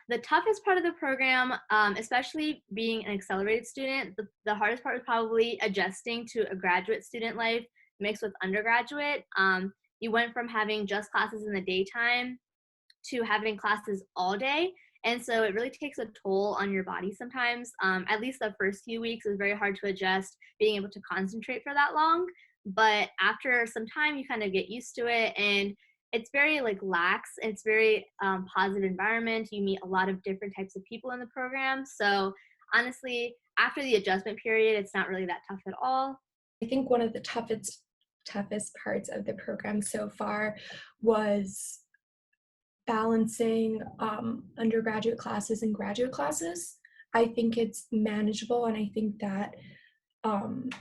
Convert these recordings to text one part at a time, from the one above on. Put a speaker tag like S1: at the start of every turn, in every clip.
S1: The toughest part of the program, especially being an accelerated student, the hardest part was probably adjusting to a graduate student life mixed with undergraduate. You went from having just classes in the daytime to having classes all day. And so it really takes a toll on your body sometimes. At least the first few weeks is very hard to adjust, being able to concentrate for that long. But after some time, you kind of get used to it, and it's very like lax. It's very positive environment. You meet a lot of different types of people in the program. So honestly, after the adjustment period, it's not really that tough at all.
S2: I think one of the toughest parts of the program so far was balancing undergraduate classes and graduate classes. I think it's manageable, and I think that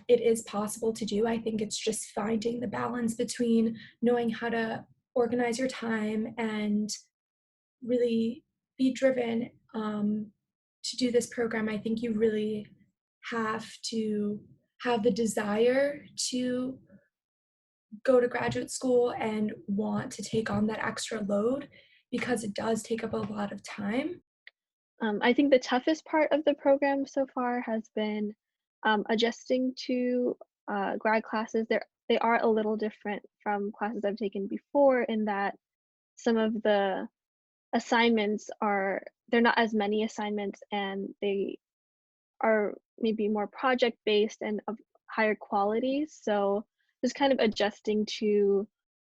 S2: it is possible to do. I think it's just finding the balance between knowing how to organize your time and really be driven to do this program. I think you really have to have the desire to go to graduate school and want to take on that extra load because it does take up a lot of time.
S3: I think the toughest part of the program so far has been adjusting to grad classes. They are a little different from classes I've taken before in that some of the assignments are they're not as many assignments, and they are maybe more project based and of higher quality. So just kind of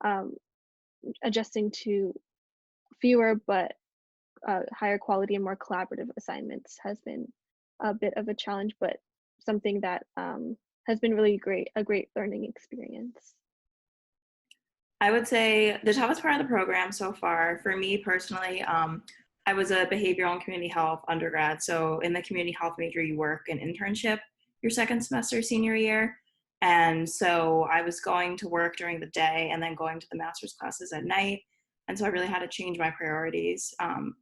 S3: um, adjusting to fewer but higher quality and more collaborative assignments has been a bit of a challenge, but something that has been really a great learning experience.
S4: I would say the toughest part of the program so far, for me personally, I was a behavioral and community health undergrad. So in the community health major, you work an internship your second semester senior year. And so I was going to work during the day and then going to the master's classes at night. And so I really had to change my priorities.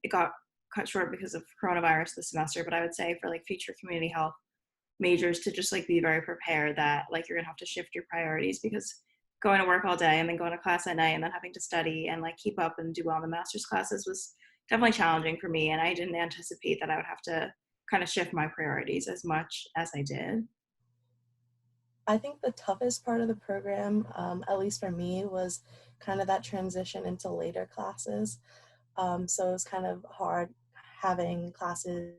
S4: It got cut short because of coronavirus this semester, but I would say for like future community health majors to just like be very prepared that like you're gonna have to shift your priorities, because going to work all day and then going to class at night and then having to study and like keep up and do well in the master's classes was definitely challenging for me. And I didn't anticipate that I would have to kind of shift my priorities as much as I did.
S5: I think the toughest part of the program, at least for me, was kind of that transition into later classes. So it was kind of hard having classes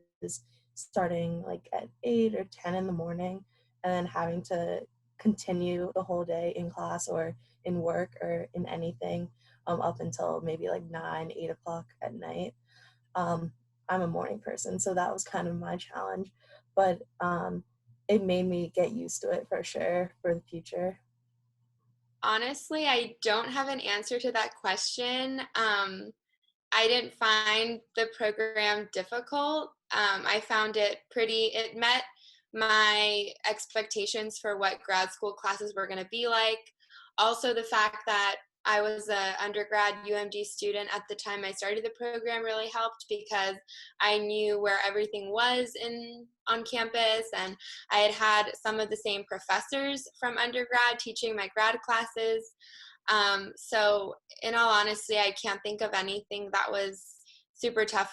S5: starting like at 8 or 10 in the morning and then having to continue the whole day in class or in work or in anything up until maybe like 9, 8 o'clock at night. Um, I'm a morning person, so that was kind of my challenge. But it made me get used to it for sure for the future.
S6: Honestly, I don't have an answer to that question. I didn't find the program difficult. I found it met my expectations for what grad school classes were going to be like. Also, the fact that I was an undergrad UMG student at the time I started the program really helped because I knew where everything was on campus, and I had some of the same professors from undergrad teaching my grad classes. So in all honesty, I can't think of anything that was super tough